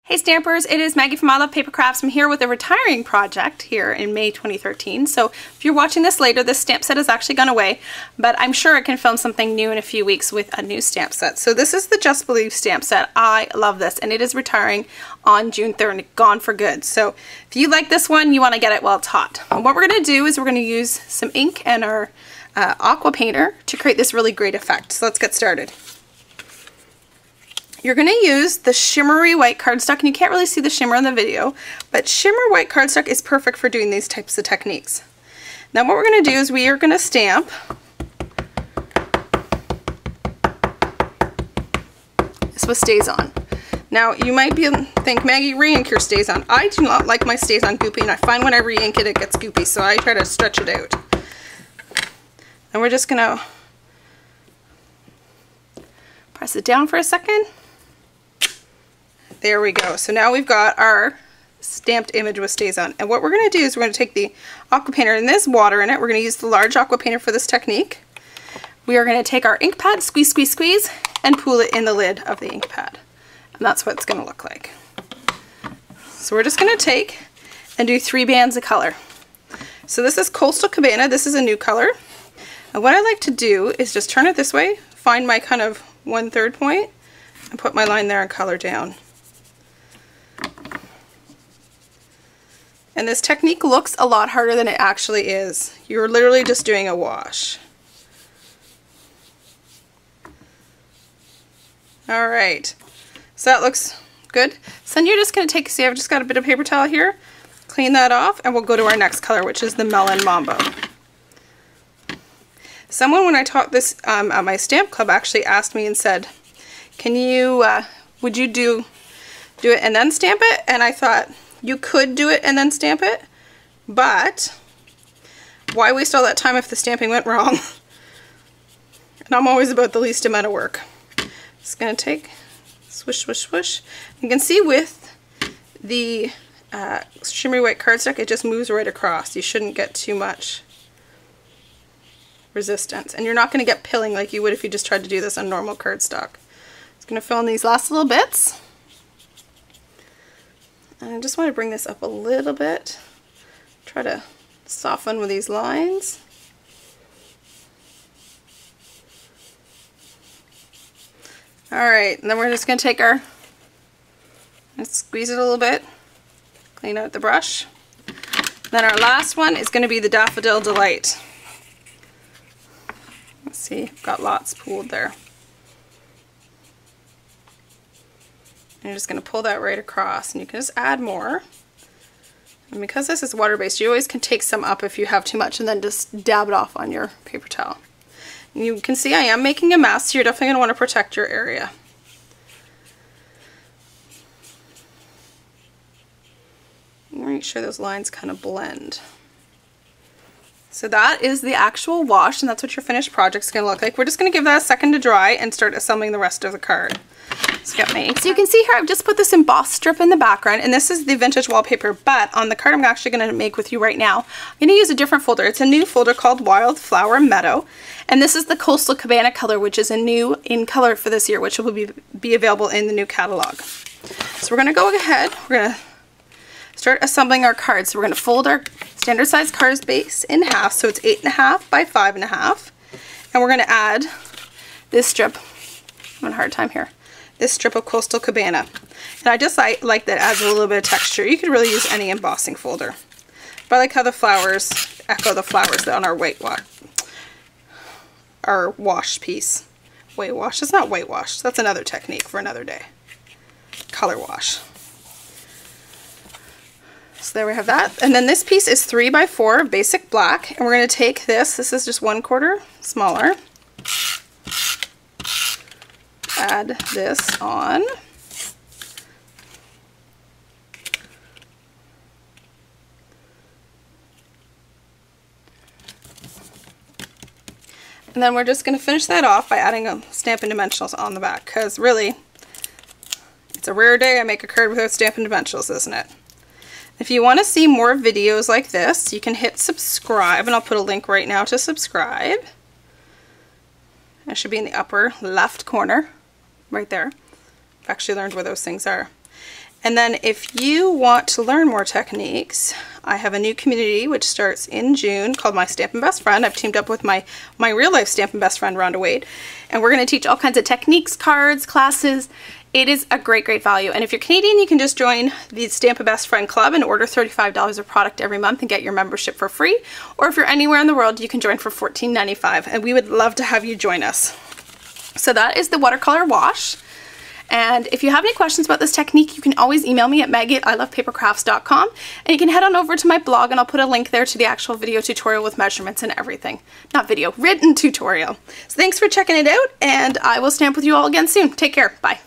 Hey Stampers, it is Maggie from I Love Paper Crafts. I'm here with a retiring project here in May 2013. So if you're watching this later, this stamp set has actually gone away, but I'm sure I can film something new in a few weeks with a new stamp set. So this is the Just Believe stamp set. I love this, and it is retiring on June 3rd and gone for good. So if you like this one, you want to get it while it's hot. And what we're going to do is we're going to use some ink and our aqua painter to create this really great effect. So let's get started. You're going to use the shimmery white cardstock, and you can't really see the shimmer in the video, but shimmer white cardstock is perfect for doing these types of techniques. Now what we're going to do is we are going to stamp this with Stays On. Now you might think, Maggie, re-ink your Stays On. I do not like my Stays On goopy, and I find when I re-ink it, it gets goopy, so I try to stretch it out. And we're just going to press it down for a second. There we go. So now we've got our stamped image with Stays On. And what we're going to do is we're going to take the aqua painter, and there's water in it. We're going to use the large aqua painter for this technique. We are going to take our ink pad, squeeze, squeeze, squeeze, and pull it in the lid of the ink pad. And that's what it's going to look like. So we're just going to take and do 3 bands of color. So this is Coastal Cabana. This is a new color. And what I like to do is just turn it this way, find my kind of 1/3 point, and put my line there and color down. And this technique looks a lot harder than it actually is. You're literally just doing a wash. Alright, so that looks good. So then you're just going to take, see, I've just got a bit of paper towel here, clean that off, and we'll go to our next color, which is the Melon Mambo. Someone, when I taught this at my stamp club, actually asked me and said, can you, would you do it and then stamp it? And I thought, you could do it and then stamp it, but why waste all that time if the stamping went wrong? And I'm always about the least amount of work. Just gonna take, swish, swish, swish. You can see with the shimmery white cardstock, it just moves right across. You shouldn't get too much resistance, and you're not going to get pilling like you would if you just tried to do this on normal cardstock. Just going to fill in these last little bits, and I just want to bring this up a little bit, try to soften with these lines. Alright, and then we're just going to take our, and squeeze it a little bit, clean out the brush. Then our last one is going to be the Daffodil Delight. Let's see, I've got lots pooled there. And you're just going to pull that right across, and you can just add more. And because this is water-based, you always can take some up if you have too much and then just dab it off on your paper towel. And you can see I am making a mess, so you're definitely going to want to protect your area. Make sure those lines kind of blend. So that is the actual wash, and that's what your finished project's going to look like. We're just going to give that a second to dry and start assembling the rest of the card. So get my ink. So you can see here I've just put this embossed strip in the background, and this is the vintage wallpaper, but on the card I'm actually going to make with you right now, I'm going to use a different folder. It's a new folder called Wildflower Meadow, and this is the Coastal Cabana color, which is a new in color for this year, which will be available in the new catalog. So we're going to go ahead, we're going to start assembling our cards. So we're going to fold our standard size card base in half, so it's 8.5 by 5.5, and we're going to add this strip. I'm having a hard time here. This strip of Coastal Cabana, and I just like that it adds a little bit of texture. You could really use any embossing folder, but I like how the flowers echo the flowers on our our wash piece. White wash. It's not white wash. That's another technique for another day. Color wash. So there we have that. And then this piece is 3 by 4 basic black, and we're going to take this is just 1/4 smaller, add this on, and then we're just going to finish that off by adding a Stampin' Dimensionals on the back, because really it's a rare day I make a card without Stampin' Dimensionals, isn't it? If you want to see more videos like this, you can hit subscribe, and I'll put a link right now to subscribe. It should be in the upper left corner, right there. I've actually learned where those things are. And then if you want to learn more techniques, I have a new community which starts in June called My Stampin' Best Friend. I've teamed up with my real life Stampin' Best Friend, Rhonda Wade, and we're going to teach all kinds of techniques, cards, classes. It is a great, great value. And if you're Canadian, you can just join the Stampin' Best Friend Club and order $35 of product every month and get your membership for free. Or if you're anywhere in the world, you can join for $14.95, and we would love to have you join us. So that is the watercolor wash. And if you have any questions about this technique, you can always email me at maggie@ilovepapercrafts.com, and you can head on over to my blog and I'll put a link there to the actual video tutorial with measurements and everything. Not video, written tutorial. So thanks for checking it out, and I will stamp with you all again soon. Take care. Bye.